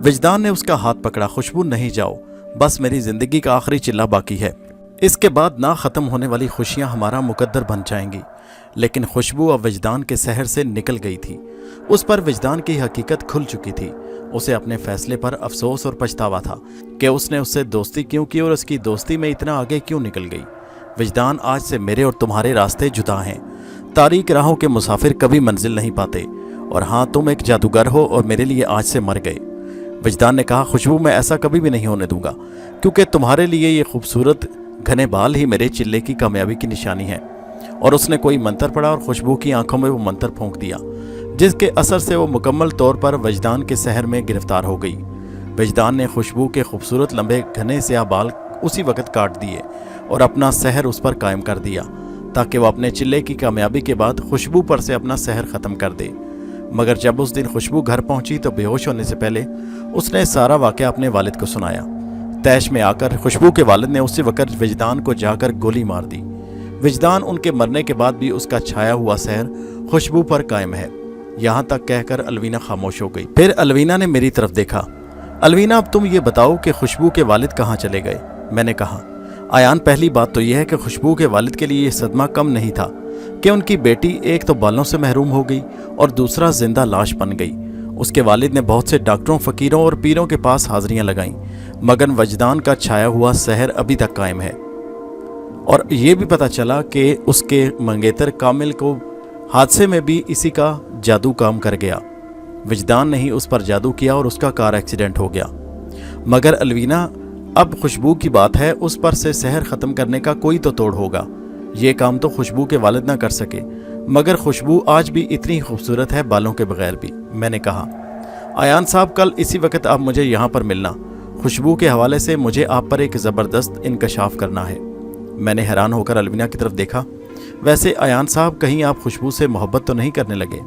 विजदान ने उसका हाथ पकड़ा। खुशबू, नहीं जाओ, बस मेरी ज़िंदगी का आखिरी चिल्ला बाकी है। इसके बाद ना ख़त्म होने वाली खुशियाँ हमारा मुकद्दर बन जाएंगी। लेकिन खुशबू अब विजदान के सहर से निकल गई थी। उस पर विजदान की हकीकत खुल चुकी थी। उसे अपने फैसले पर अफसोस और पछतावा था कि उसने उससे दोस्ती क्यों की और उसकी दोस्ती में इतना आगे क्यों निकल गई। विजदान, आज से मेरे और तुम्हारे रास्ते जुदा हैं। तारीक राहों के मुसाफिर कभी मंजिल नहीं पाते। और हाँ, तुम एक जादूगर हो और मेरे लिए आज से मर गए। विजदान ने कहा, खुशबू, मैं ऐसा कभी भी नहीं होने दूंगा, क्योंकि तुम्हारे लिए ये खूबसूरत घने बाल ही मेरे चिल्ले की कामयाबी की निशानी है। और उसने कोई मंत्र पढ़ा और खुशबू की आंखों में वो मंत्र फूंक दिया, जिसके असर से वो मुकम्मल तौर पर विजदान के शहर में गिरफ्तार हो गई। विजदान ने खुशबू के खूबसूरत लंबे घने स्याह बाल उसी वक्त काट दिए और अपना शहर उस पर कायम कर दिया, ताकि वह अपने चिल्ले की कामयाबी के बाद खुशबू पर से अपना शहर ख़त्म कर दे। मगर जब उस दिन खुशबू घर पहुंची तो बेहोश होने से पहले उसने सारा वाक़या अपने वालिद को सुनाया। तैश में आकर खुशबू के वालिद ने उसी वक्त विजदान को जाकर गोली मार दी। विजदान उनके मरने के बाद भी उसका छाया हुआ शहर खुशबू पर कायम है। यहाँ तक कहकर अलवीना खामोश हो गई। फिर अलवीना ने मेरी तरफ देखा। अलवीना, अब तुम ये बताओ कि खुशबू के वालिद कहाँ चले गए? मैंने कहा, आयान, पहली बात तो यह है कि खुशबू के वालिद के लिए ये सदमा कम नहीं था कि उनकी बेटी एक तो बालों से महरूम हो गई और दूसरा जिंदा लाश बन गई। उसके वालिद ने बहुत से डॉक्टरों, फ़कीरों और पीरों के पास हाजिरियाँ लगाईं, मगर विजदान का छाया हुआ शहर अभी तक कायम है। और ये भी पता चला कि उसके मंगेतर कामिल को हादसे में भी इसी का जादू काम कर गया। विजदान ने ही उस पर जादू किया और उसका कार एक्सीडेंट हो गया। मगर अलवीना, अब खुशबू की बात है, उस पर से शहर ख़त्म करने का कोई तो तोड़ होगा। ये काम तो खुशबू के वालिद ना कर सके, मगर खुशबू आज भी इतनी खूबसूरत है, बालों के बगैर भी। मैंने कहा, आयान साहब, कल इसी वक्त आप मुझे यहाँ पर मिलना। खुशबू के हवाले से मुझे आप पर एक ज़बरदस्त इंकशाफ करना है। मैंने हैरान होकर अलवीना की तरफ देखा। वैसे आयान साहब, कहीं आप खुशबू से मोहब्बत तो नहीं करने लगे?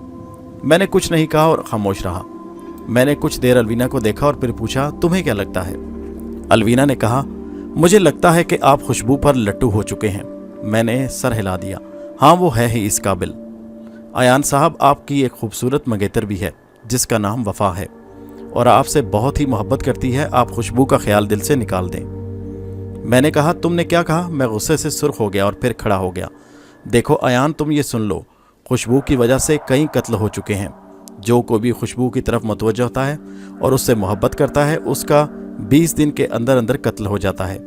मैंने कुछ नहीं कहा और खामोश रहा। मैंने कुछ देर अलवीना को देखा और फिर पूछा, तुम्हें क्या लगता है? अलवीना ने कहा, मुझे लगता है कि आप खुशबू पर लट्टू हो चुके हैं। मैंने सर हिला दिया। हाँ, वो है ही इस काबिल। आयान साहब, आपकी एक खूबसूरत मंगेतर भी है जिसका नाम वफा है और आपसे बहुत ही मोहब्बत करती है। आप खुशबू का ख्याल दिल से निकाल दें। मैंने कहा, तुमने क्या कहा? मैं गुस्से से सुर्ख हो गया और फिर खड़ा हो गया। देखो आयान, तुम ये सुन लो, खुशबू की वजह से कई कत्ल हो चुके हैं। जो कोई भी खुशबू की तरफ मुतवज्जह होता है और उससे मोहब्बत करता है, उसका 20 दिन के अंदर अंदर कत्ल हो जाता है।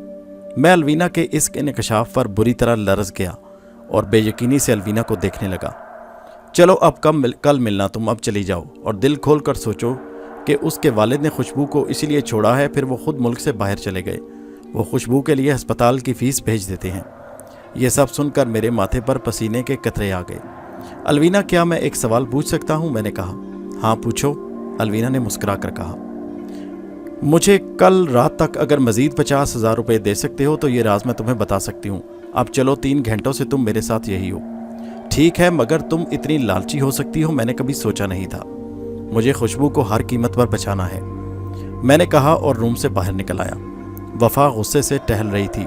मैं अलवीना के इस इंकशाफ पर बुरी तरह लरज़ गया और बेयकीनी से अलवीना को देखने लगा। चलो अब कल मिलना, तुम अब चली जाओ और दिल खोल कर सोचो कि उसके वालिद ने खुशबू को इसीलिए छोड़ा है, फिर वो खुद मुल्क से बाहर चले गए। वो खुशबू के लिए अस्पताल की फ़ीस भेज देते हैं। ये सब सुनकर मेरे माथे पर पसीने के कतरे आ गए। अलवीना, क्या मैं एक सवाल पूछ सकता हूँ? मैंने कहा। हाँ पूछो, अलवीना ने मुस्कुरा कर कहा। मुझे कल रात तक अगर मज़ीद 50,000 रुपये दे सकते हो तो ये राज मैं तुम्हें बता सकती हूँ। अब चलो, 3 घंटों से तुम मेरे साथ यही हो। ठीक है, मगर तुम इतनी लालची हो सकती हो, मैंने कभी सोचा नहीं था। मुझे खुशबू को हर कीमत पर बचाना है, मैंने कहा और रूम से बाहर निकल आया। वफा गुस्से से टहल रही थी।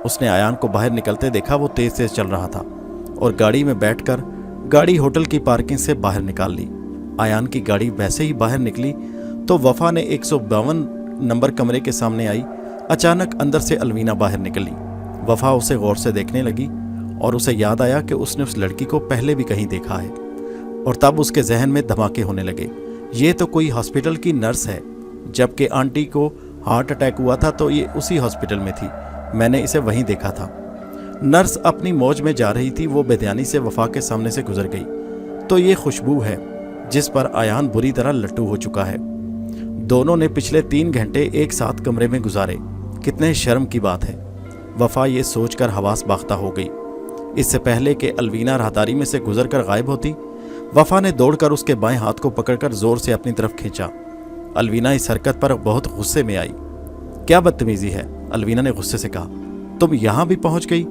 उसने आयान को बाहर निकलते देखा। वो तेज तेज चल रहा था और गाड़ी में बैठकर गाड़ी होटल की पार्किंग से बाहर निकाल ली। आयान की गाड़ी वैसे ही बाहर निकली तो वफा ने 152 नंबर कमरे के सामने आई। अचानक अंदर से अलवीना बाहर निकली। वफा उसे गौर से देखने लगी और उसे याद आया कि उसने उस लड़की को पहले भी कहीं देखा है और तब उसके जहन में धमाके होने लगे। ये तो कोई हॉस्पिटल की नर्स है, जबकि आंटी को हार्ट अटैक हुआ था तो ये उसी हॉस्पिटल में थी। मैंने इसे वहीं देखा था। नर्स अपनी मौज में जा रही थी। वो बेध्यानी से वफा के सामने से गुजर गई। तो ये खुशबू है जिस पर आयान बुरी तरह लट्टू हो चुका है। दोनों ने पिछले 3 घंटे एक साथ कमरे में गुजारे। कितने शर्म की बात है। वफा ये सोचकर हवास बाख्ता हो गई। इससे पहले कि अलवीना राहदारी में से गुजर कर गायब होती, वफा ने दौड़कर उसके बाएं हाथ को पकड़कर जोर से अपनी तरफ खींचा। अलवीना इस हरकत पर बहुत गुस्से में आई। क्या बदतमीजी है, अलवीना ने गुस्से से कहा। तुम यहां भी पहुंच गई?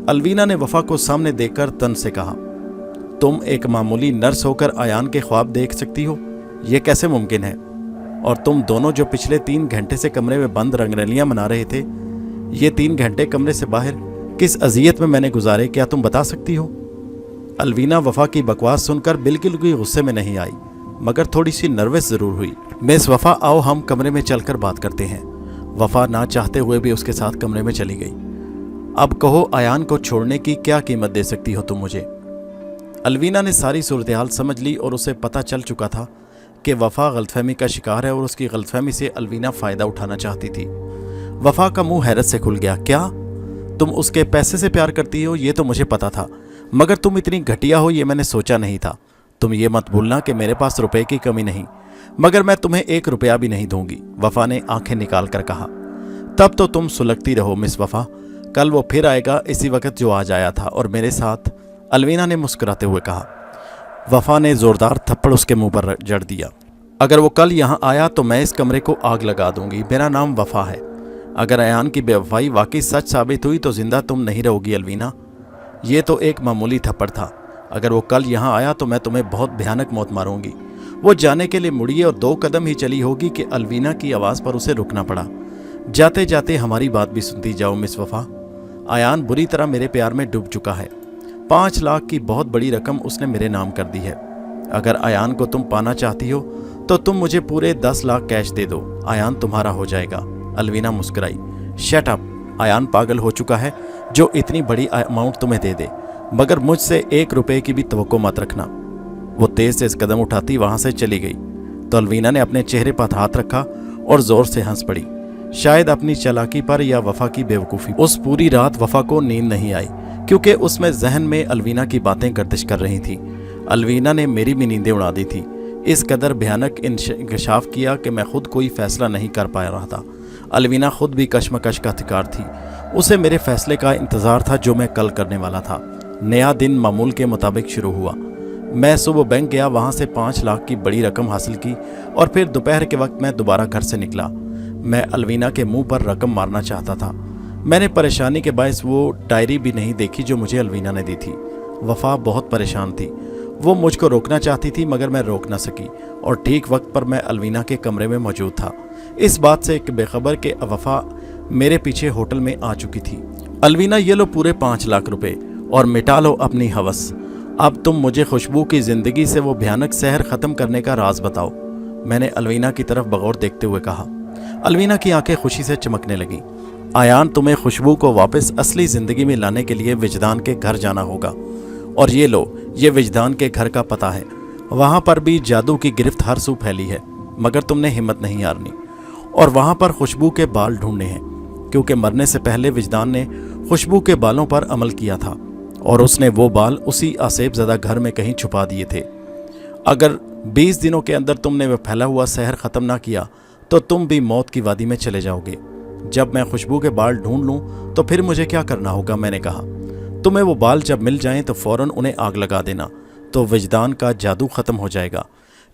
अलवीना ने वफा को सामने देखकर तन से कहा, तुम एक मामूली नर्स होकर आयान के ख्वाब देख सकती हो? यह कैसे मुमकिन है? और तुम दोनों जो पिछले 3 घंटे से कमरे में बंद रंगरलियां मना रहे थे, ये 3 घंटे कमरे से बाहर किस अजियत में मैंने गुजारे, क्या तुम बता सकती हो? अलवीना वफा की बकवास सुनकर बिल्कुल भी गुस्से में नहीं आई, मगर थोड़ी सी नर्वस जरूर हुई। मिस वफा, आओ हम कमरे में चलकर बात करते हैं। वफा ना चाहते हुए भी उसके साथ कमरे में चली गई। अब कहो, आयान को छोड़ने की क्या कीमत दे सकती हो तुम मुझे? अलवीना ने सारी सूरत-ए-हाल समझ ली और उसे पता चल चुका था कि वफा गलतफहमी का शिकार है और उसकी गलतफहमी से अलवीना फ़ायदा उठाना चाहती थी। वफा का मुंह हैरत से खुल गया। क्या तुम उसके पैसे से प्यार करती हो? ये तो मुझे पता था, मगर तुम इतनी घटिया हो ये मैंने सोचा नहीं था। तुम ये मत भूलना कि मेरे पास रुपए की कमी नहीं, मगर मैं तुम्हें 1 रुपया भी नहीं दूंगी, वफा ने आंखें निकाल कर कहा। तब तो तुम सुलगती रहो मिस वफा, कल वो फिर आएगा इसी वक्त जो आज आया था और मेरे साथ, अलवीना ने मुस्कुराते हुए कहा। वफा ने जोरदार थप्पड़ उसके मुंह पर जड़ दिया। अगर वो कल यहाँ आया तो मैं इस कमरे को आग लगा दूंगी। मेरा नाम वफा है। अगर अयान की बेवफाई वाकई सच साबित हुई तो जिंदा तुम नहीं रहोगी अलवीना। ये तो एक मामूली थप्पड़ था। अगर वो कल यहाँ आया तो मैं तुम्हें बहुत भयानक मौत मारूंगी। वो जाने के लिए मुड़ी और 2 कदम ही चली होगी कि अलवीना की आवाज़ पर उसे रुकना पड़ा। जाते जाते हमारी बात भी सुनती जाओ मिस वफा। आयान बुरी तरह मेरे प्यार में डूब चुका है। 5 लाख की बहुत बड़ी रकम उसने मेरे नाम कर दी है। अगर आयान को तुम पाना चाहती हो तो तुम मुझे पूरे 10 लाख कैश दे दो, आयान तुम्हारा हो जाएगा। अलवीना मुस्कुराई। शट अप, आयान पागल हो चुका है जो इतनी बड़ी अमाउंट तुम्हें दे दे, मगर मुझसे 1 रुपए की भी तवक्को मत रखना। वो तेज से कदम उठाती वहां से चली गई तो अलवीना ने अपने चेहरे पर हाथ रखा और जोर से हंस पड़ी, शायद अपनी चालाकी पर या वफा की बेवकूफ़ी। उस पूरी रात वफा को नींद नहीं आई क्योंकि उसमें जहन में अलवीना की बातें गर्दिश कर रही थी। अलवीना ने मेरी भी नींदें उड़ा दी थी। इस कदर भयानक इंकशाफ किया कि मैं खुद कोई फैसला नहीं कर पा रहा था। अलवीना खुद भी कश्मकश का शिकार थी। उसे मेरे फैसले का इंतज़ार था जो मैं कल करने वाला था। नया दिन मामूल के मुताबिक शुरू हुआ। मैं सुबह बैंक गया, वहाँ से 5 लाख की बड़ी रकम हासिल की और फिर दोपहर के वक्त मैं दोबारा घर से निकला। मैं अलवीना के मुंह पर रकम मारना चाहता था। मैंने परेशानी के बायस वो डायरी भी नहीं देखी जो मुझे अलवीना ने दी थी। वफा बहुत परेशान थी। वो मुझ को रोकना चाहती थी मगर मैं रोक ना सकी और ठीक वक्त पर मैं अलवीना के कमरे में मौजूद था। इस बात से एक बेखबर कि वफा मेरे पीछे होटल में आ चुकी थी। अलवीना, ये लो पूरे 5 लाख रुपए और मिटा लो अपनी हवस। अब तुम मुझे खुशबू की ज़िंदगी से वो भयानक सहर ख़त्म करने का राज बताओ, मैंने अलवीना की तरफ बगौर देखते हुए कहा। अलवीना की आंखें खुशी से चमकने लगीं। आयान, तुम्हें खुशबू को वापस असली ज़िंदगी में लाने के लिए विजदान के घर जाना होगा और ये लो, ये विजदान के घर का पता है। वहाँ पर भी जादू की गिरफ्त हर सू फैली है मगर तुमने हिम्मत नहीं हारनी और वहाँ पर खुशबू के बाल ढूंढने हैं क्योंकि मरने से पहले विजदान ने खुशबू के बालों पर अमल किया था और उसने वो बाल उसी आसेब ज़दा घर में कहीं छुपा दिए थे। अगर 20 दिनों के अंदर तुमने वह फैला हुआ सहर ख़त्म ना किया तो तुम भी मौत की वादी में चले जाओगे। जब मैं खुशबू के बाल ढूंढ लूँ तो फिर मुझे क्या करना होगा, मैंने कहा। तुम्हें वो बाल जब मिल जाएं तो फ़ौरन उन्हें आग लगा देना, तो विजदान का जादू ख़त्म हो जाएगा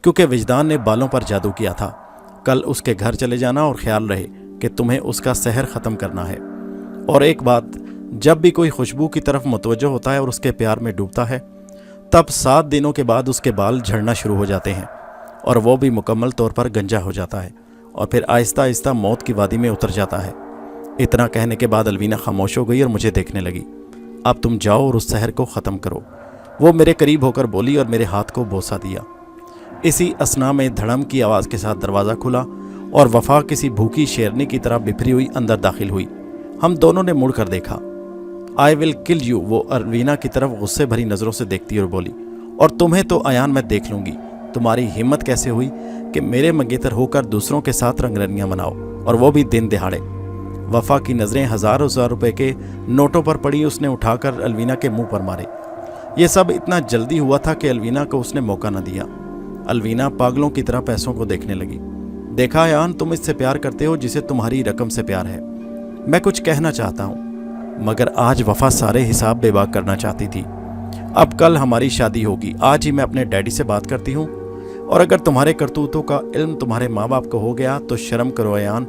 क्योंकि विजदान ने बालों पर जादू किया था। कल उसके घर चले जाना और ख्याल रहे कि तुम्हें उसका सहर ख़त्म करना है। और एक बात, जब भी कोई खुशबू की तरफ मुतवज्जो होता है और उसके प्यार में डूबता है तब 7 दिनों के बाद उसके बाल झड़ना शुरू हो जाते हैं और वो भी मुकम्मल तौर पर गंजा हो जाता है और फिर आहिस्ता आहिस्ता मौत की वादी में उतर जाता है। इतना कहने के बाद अलवीना खामोश हो गई और मुझे देखने लगी। अब तुम जाओ और उस सहर को ख़त्म करो, वो मेरे करीब होकर बोली और मेरे हाथ को बोसा दिया। इसी असना में धड़म की आवाज़ के साथ दरवाज़ा खुला और वफा किसी भूखी शेरनी की तरह बिफरी हुई अंदर दाखिल हुई। हम दोनों ने मुड़ कर देखा। आई विल किल यू, वो अलवीना की तरफ गुस्से भरी नज़रों से देखती और बोली, और तुम्हें तो आयान मैं देख लूँगी। तुम्हारी हिम्मत कैसे हुई कि मेरे मंगेतर होकर दूसरों के साथ रंगरलियाँ मनाओ और वो भी दिन दिहाड़े। वफा की नज़रें हज़ार रुपए के नोटों पर पड़ी। उसने उठाकर अलवीना के मुंह पर मारे। ये सब इतना जल्दी हुआ था कि अलवीना को उसने मौका न दिया। अलवीना पागलों की तरह पैसों को देखने लगी। देखा आयान, तुम इससे प्यार करते हो जिसे तुम्हारी रकम से प्यार है। मैं कुछ कहना चाहता हूँ मगर आज वफा सारे हिसाब बेबाक करना चाहती थी। अब कल हमारी शादी होगी, आज ही मैं अपने डैडी से बात करती हूँ और अगर तुम्हारे करतूतों का इल्म तुम्हारे माँ बाप को हो गया तो शर्म करो आयान,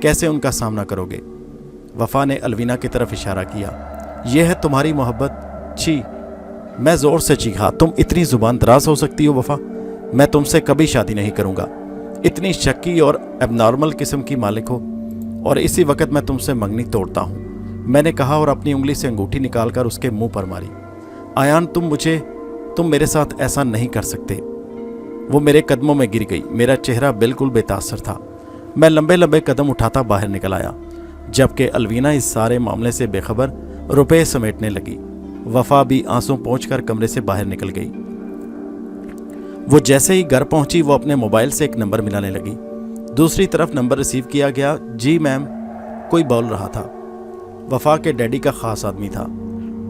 कैसे उनका सामना करोगे। वफा ने अलवीना की तरफ इशारा किया। यह है तुम्हारी मोहब्बत। छी, मैं ज़ोर से चीखा। तुम इतनी ज़ुबान दराज हो सकती हो वफा, मैं तुमसे कभी शादी नहीं करूँगा। इतनी शक्की और एबनॉर्मल किस्म की मालिक हो और इसी वक्त मैं तुमसे मंगनी तोड़ता हूँ, मैंने कहा और अपनी उंगली से अंगूठी निकालकर उसके मुंह पर मारी। आयान, तुम मेरे साथ ऐसा नहीं कर सकते। वो मेरे कदमों में गिर गई। मेरा चेहरा बिल्कुल बेतासर था। मैं लंबे लंबे कदम उठाता बाहर निकल आया जबकि अलवीना इस सारे मामले से बेखबर रुपए समेटने लगी। वफा भी आंसू पोंछकर कमरे से बाहर निकल गई। वो जैसे ही घर पहुंची वो अपने मोबाइल से एक नंबर मिलाने लगी। दूसरी तरफ नंबर रिसीव किया गया। जी मैम, कोई बोल रहा था। वफा के डैडी का खास आदमी था।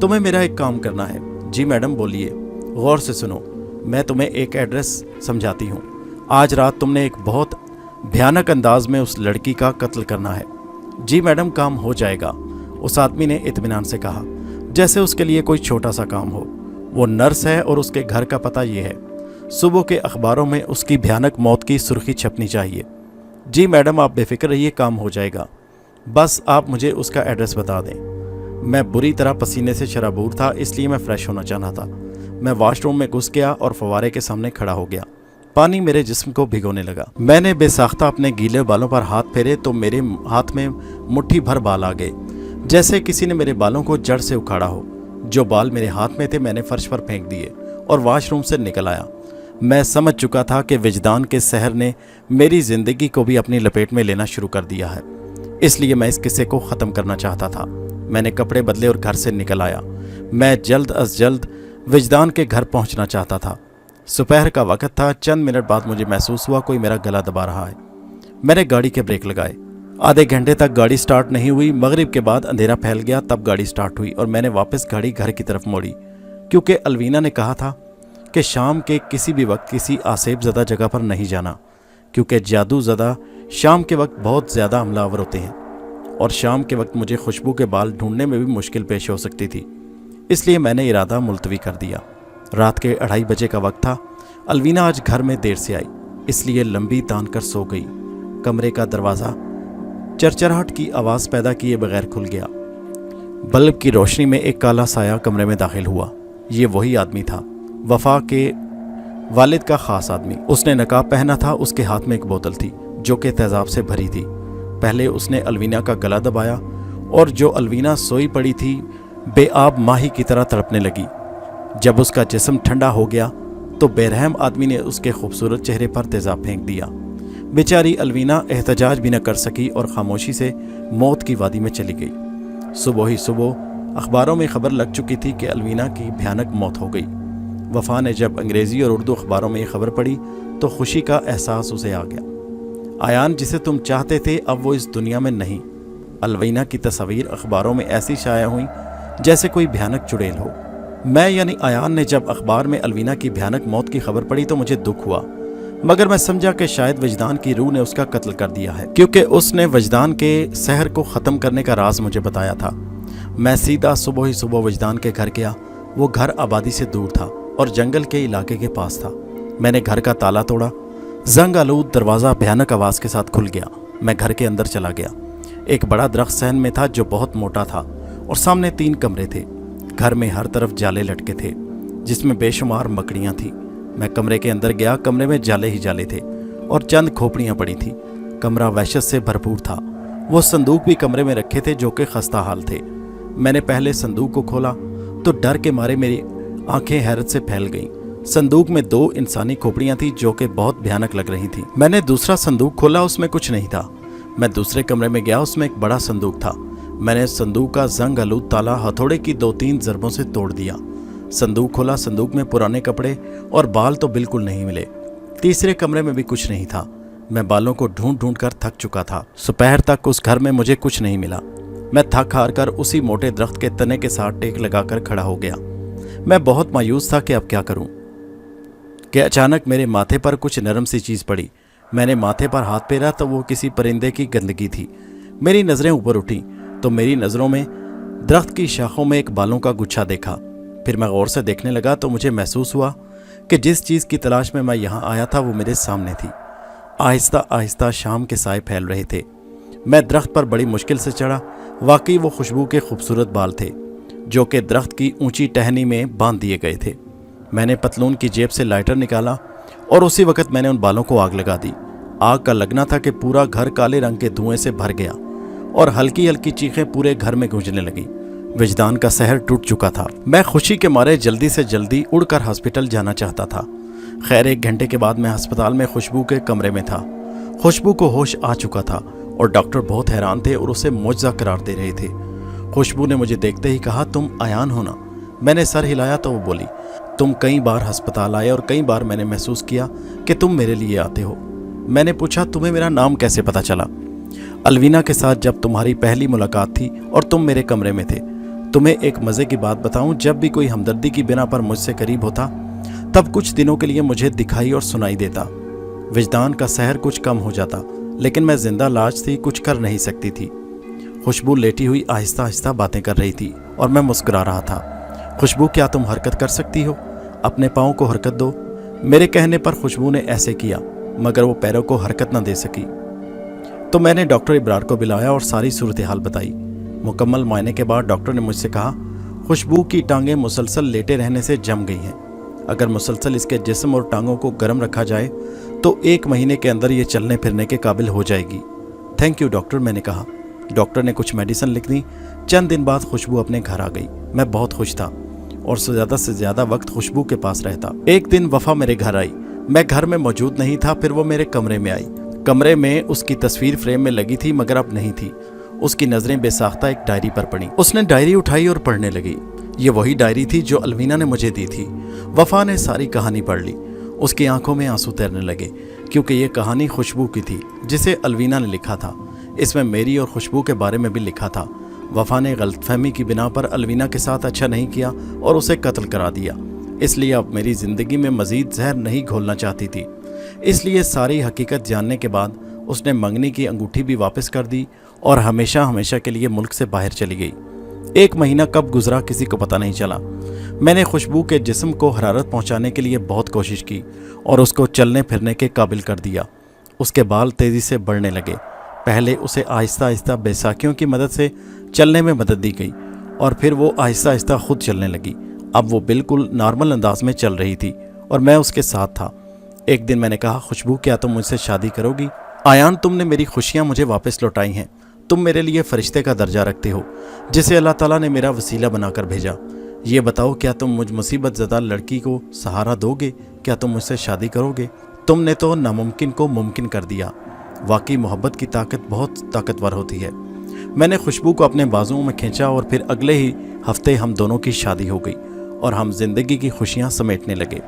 तुम्हें मेरा एक काम करना है। जी मैडम बोलिए। गौर से सुनो, मैं तुम्हें एक एड्रेस समझाती हूँ। आज रात तुमने एक बहुत भयानक अंदाज में उस लड़की का कत्ल करना है। जी मैडम, काम हो जाएगा, उस आदमी ने इत्मीनान से कहा, जैसे उसके लिए कोई छोटा सा काम हो। वो नर्स है और उसके घर का पता ये है। सुबह के अखबारों में उसकी भयानक मौत की सुर्खी छपनी चाहिए। जी मैडम, आप बेफिक्र रहिए, काम हो जाएगा, बस आप मुझे उसका एड्रेस बता दें। मैं बुरी तरह पसीने से शराबूर था, इसलिए मैं फ्रेश होना चाहता था। मैं वॉशरूम में घुस गया और फव्वारे के सामने खड़ा हो गया। पानी मेरे जिस्म को भिगोने लगा। मैंने बेसाख्ता अपने गीले बालों पर हाथ फेरे तो मेरे हाथ में मुट्ठी भर बाल आ गए, जैसे किसी ने मेरे बालों को जड़ से उखाड़ा हो। जो बाल मेरे हाथ में थे मैंने फर्श पर फेंक दिए और वॉशरूम से निकल आया। मैं समझ चुका था कि विजदान के सहर ने मेरी ज़िंदगी को भी अपनी लपेट में लेना शुरू कर दिया है, इसलिए मैं इस किस्से को ख़त्म करना चाहता था। मैंने कपड़े बदले और घर से निकल आया। मैं जल्द अज जल्द विजदान के घर पहुंचना चाहता था। दोपहर का वक्त था। चंद मिनट बाद मुझे महसूस हुआ कोई मेरा गला दबा रहा है। मैंने गाड़ी के ब्रेक लगाए। आधे घंटे तक गाड़ी स्टार्ट नहीं हुई। मगरिब के बाद अंधेरा फैल गया, तब गाड़ी स्टार्ट हुई और मैंने वापस गाड़ी घर की तरफ मोड़ी, क्योंकि अलवीना ने कहा था कि शाम के किसी भी वक्त किसी आसेब ज़दा जगह पर नहीं जाना, क्योंकि जादू ज़दा शाम के वक्त बहुत ज़्यादा हमलावर होते हैं और शाम के वक्त मुझे खुशबू के बाल ढूंढने में भी मुश्किल पेश हो सकती थी। इसलिए मैंने इरादा मुलतवी कर दिया। रात के 2:30 बजे का वक्त था। अलवीना आज घर में देर से आई, इसलिए लंबी तान कर सो गई। कमरे का दरवाज़ा चरचराहट की आवाज़ पैदा किए बगैर खुल गया। बल्ब की रोशनी में एक काला साया कमरे में दाखिल हुआ। ये वही आदमी था। وفا کے والد کا خاص آدمی۔ اس نے نقاب پہنا تھا، اس کے ہاتھ میں ایک بوتل تھی جو کہ تیزاب سے بھری تھی۔ پہلے اس نے الوینا کا گلا دبایا اور جو الوینا سوئی پڑی تھی بے آب ماہی کی طرح تڑپنے لگی۔ جب اس کا جسم ٹھنڈا ہو گیا تو بے رحم آدمی نے اس کے خوبصورت چہرے پر تیزاب پھینک دیا۔ بیچاری الوینا احتجاج بھی نہ کر سکی اور خاموشی سے موت کی وادی میں چلی گئی۔ صبح ہی صبح اخباروں میں خبر لگ چکی تھی کہ الوینا کی بھیانک موت ہو گئی۔ وفا نے جب انگریزی اور اردو اخباروں میں یہ خبر پڑھی تو خوشی کا احساس اسے آ گیا۔ آیان جسے تم چاہتے تھے اب وہ اس دنیا میں نہیں۔ الوینا کی تصاویر اخباروں میں ایسی شائع ہوئیں جیسے کوئی بھیانک چڑیل ہو۔ میں یعنی آیان نے جب اخبار میں الوینا کی بھیانک موت کی خبر پڑھی تو مجھے دکھ ہوا، مگر میں سمجھا کہ شاید وجدان کی روح نے اس کا قتل کر دیا ہے، کیونکہ اس نے وجدان کے سحر کو ختم کرنے کا راز مجھے بتایا تھا۔ میں سیدھا صبح ہی صبح وجدان کے گھر گیا۔ وہ گھر آبادی سے دور تھا اور جنگل کے علاقے کے پاس تھا۔ میں نے گھر کا تالا توڑا، زنگ آلود دروازہ بھیانک آواز کے ساتھ کھل گیا۔ میں گھر کے اندر چلا گیا۔ ایک بڑا درخت صحن میں تھا جو بہت موٹا تھا اور سامنے 3 کمرے تھے۔ گھر میں ہر طرف جالے لٹکے تھے جس میں بے شمار مکڑیاں تھیں۔ میں کمرے کے اندر گیا۔ کمرے میں جالے ہی جالے تھے اور چند کھوپڑیاں پڑی تھیں۔ کمرہ وحشت سے بھرپور تھا۔ وہ صندوق بھی کمرے میں رکھے تھے جو کہ خستہ حال تھے۔ میں نے پہلے صندوق کو کھولا تو ڈر کے مارے میری آنکھیں حیرت سے پھیل گئیں۔ صندوق میں 2 انسانی کھوپڑیاں تھیں جو کہ بہت بھیانک لگ رہی تھیں۔ میں نے دوسرا صندوق کھولا، اس میں کچھ نہیں تھا۔ میں دوسرے کمرے میں گیا، اس میں ایک بڑا صندوق تھا۔ میں نے صندوق کا زنگ آلود تالا ہتھوڑے کی 2-3 ضربوں سے توڑ دیا۔ صندوق کھولا، صندوق میں پرانے کپڑے اور بال تو بالکل نہیں ملے۔ تیسرے کمرے میں بھی کچھ نہیں تھا۔ میں بالوں کو ڈھونڈ ڈھونڈ کر تھک چکا تھا۔ دوپہر تک اس گھر میں مجھے کچھ نہیں ملا۔ میں تھک ہار کر اسی موٹے درخت کے تنے کے ساتھ ٹیک لگا کر کھڑا ہو گیا۔ میں بہت مایوس تھا کہ اب کیا کروں کہ اچانک میرے ماتھے پر کچھ نرم سی چیز پڑی۔ میں نے ماتھے پر ہاتھ پھیرا تو وہ کسی پرندے کی گندگی تھی۔ میری نظریں اوپر اٹھیں تو میری نظروں میں درخت کی شاخوں میں ایک بالوں کا گچھا دیکھا۔ پھر میں غور سے دیکھنے لگا تو مجھے محسوس ہوا کہ جس چیز کی تلاش میں یہاں آیا تھا وہ میرے سامنے تھی۔ آہستہ آہستہ شام کے سائے پھیل رہے تھے۔ میں درخت پر بڑی مشکل سے چڑھا۔ واقعی وہ خوشبو کے خوبصورت بال تھے جو کہ درخت کی اونچی ٹہنی میں باندھ دیے گئے تھے۔ میں نے پتلون کی جیب سے لائٹر نکالا اور اسی وقت میں نے ان بالوں کو آگ لگا دی۔ آگ کا لگنا تھا کہ پورا گھر کالے رنگ کے دھوئیں سے بھر گیا اور ہلکی ہلکی چیخیں پورے گھر میں گونجنے لگیں۔ وجدان کا سحر ٹوٹ چکا تھا۔ میں خوشی کے مارے جلدی سے جلدی اڑ کر ہاسپٹل جانا چاہتا تھا۔ خیر 1 گھنٹے کے بعد میں ہسپتال میں خوشبو کے کمرے میں تھا۔ خوشبو کو ہوش آ چکا تھا اور ڈاکٹر بہت حیران تھے اور اسے معجزہ قرار دے رہے تھے۔ خوشبو نے مجھے دیکھتے ہی کہا، تم آیان ہو نا؟ میں نے سر ہلایا تو وہ بولی، تم کئی بار ہسپتال آئے اور کئی بار میں نے محسوس کیا کہ تم میرے لیے آتے ہو۔ میں نے پوچھا، تمہیں میرا نام کیسے پتا چلا؟ الوینا کے ساتھ جب تمہاری پہلی ملاقات تھی اور تم میرے کمرے میں تھے۔ تمہیں ایک مزے کی بات بتاؤں، جب بھی کوئی ہمدردی کی بنا پر مجھ سے قریب ہوتا تب کچھ دنوں کے لیے مجھے دکھائی اور سنائی دیتا۔ وجدان کا سحر کچھ کم ہو جاتا، لیکن میں زندہ لاش تھی، کچھ کر نہیں سکتی تھی۔ خوشبو لیٹی ہوئی آہستہ آہستہ باتیں کر رہی تھی اور میں مسکرا رہا تھا۔ خوشبو، کیا تم حرکت کر سکتی ہو؟ اپنے پاؤں کو حرکت دو۔ میرے کہنے پر خوشبو نے ایسے کیا، مگر وہ پیروں کو حرکت نہ دے سکی۔ تو میں نے ڈاکٹر ابرار کو بلایا اور ساری صورتحال بتائی۔ مکمل معائنے کے بعد ڈاکٹر نے مجھ سے کہا، خوشبو کی ٹانگیں مسلسل لیٹے رہنے سے جم گئی ہیں۔ اگر مسلسل اس کے جسم اور ٹانگوں کو گرم رکھا جائے تو 1 مہینے کے اندر یہ چلنے پھرنے کے قابل ہو جائے گی۔ تھینک یو ڈاکٹر، میں نے کہا۔ ڈاکٹر نے کچھ میڈیسن لکھ دی۔ چند دن بعد خوشبو اپنے گھر آ گئی۔ میں بہت خوش تھا اور زیادہ سے زیادہ وقت خوشبو کے پاس رہتا۔ ایک دن وفا میرے گھر آئی۔ میں گھر میں موجود نہیں تھا، پھر وہ میرے کمرے میں آئی۔ کمرے میں اس کی تصویر فریم میں لگی تھی مگر اب نہیں تھی۔ اس کی نظریں بے ساختہ ایک ڈائری پر پڑیں۔ اس نے ڈائری اٹھائی اور پڑھنے لگی۔ یہ وہی ڈائری تھی جو الوینا نے مجھے دی تھی۔ وفا نے ساری کہانی پڑھ لی۔ اس کی آنکھوں میں آنسو تیرنے لگے کیونکہ یہ کہانی خوشبو کی تھی جسے الوینا نے لکھا تھا۔ اس میں میری اور خوشبو کے بارے میں بھی لکھا تھا۔ وفا نے غلط فہمی کی بنا پر الوینا کے ساتھ اچھا نہیں کیا اور اسے قتل کرا دیا۔ اس لیے اب میری زندگی میں مزید زہر نہیں گھولنا چاہتی تھی۔ اس لیے ساری حقیقت جاننے کے بعد اس نے منگنی کی انگوٹھی بھی واپس کر دی اور ہمیشہ ہمیشہ کے لیے ملک سے باہر چلی گئی۔ 1 مہینہ کب گزرا کسی کو پتہ نہیں چلا۔ میں نے خوشبو کے جسم کو حرارت پہنچانے کے لیے بہت کوشش کی اور اس کو چلنے پھرنے کے قابل کر دیا۔ اس کے بال تیزی سے بڑھنے لگے۔ پہلے اسے آہستہ آہستہ بیساکھیوں کی مدد سے چلنے میں مدد دی گئی اور پھر وہ آہستہ آہستہ خود چلنے لگی अब वो बिल्कुल नॉर्मल अंदाज में चल रही थी और मैं उसके साथ था। एक दिन मैंने कहा, खुशबू क्या तुम मुझसे शादी करोगी? आयान, तुमने मेरी खुशियाँ मुझे वापस लौटाई हैं। तुम मेरे लिए फरिश्ते का दर्जा रखते हो जिसे अल्लाह ताला ने मेरा वसीला बनाकर भेजा। ये बताओ, क्या तुम मुझ मुसीबत ज़दा लड़की को सहारा दोगे? क्या तुम मुझसे शादी करोगे? तुमने तो नामुमकिन को मुमकिन कर दिया। वाकई मोहब्बत की ताकत बहुत ताकतवर होती है। मैंने खुशबू को अपने बाजुओं में खींचा और फिर अगले ही हफ्ते हम दोनों की शादी हो गई और हम जिंदगी की खुशियां समेटने लगे।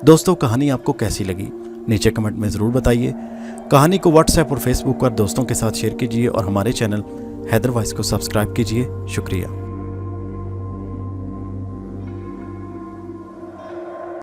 दोस्तों, कहानी आपको कैसी लगी नीचे कमेंट में ज़रूर बताइए। कहानी को व्हाट्सएप और फेसबुक पर दोस्तों के साथ शेयर कीजिए और हमारे चैनल हैदर वॉइस को सब्सक्राइब कीजिए। शुक्रिया।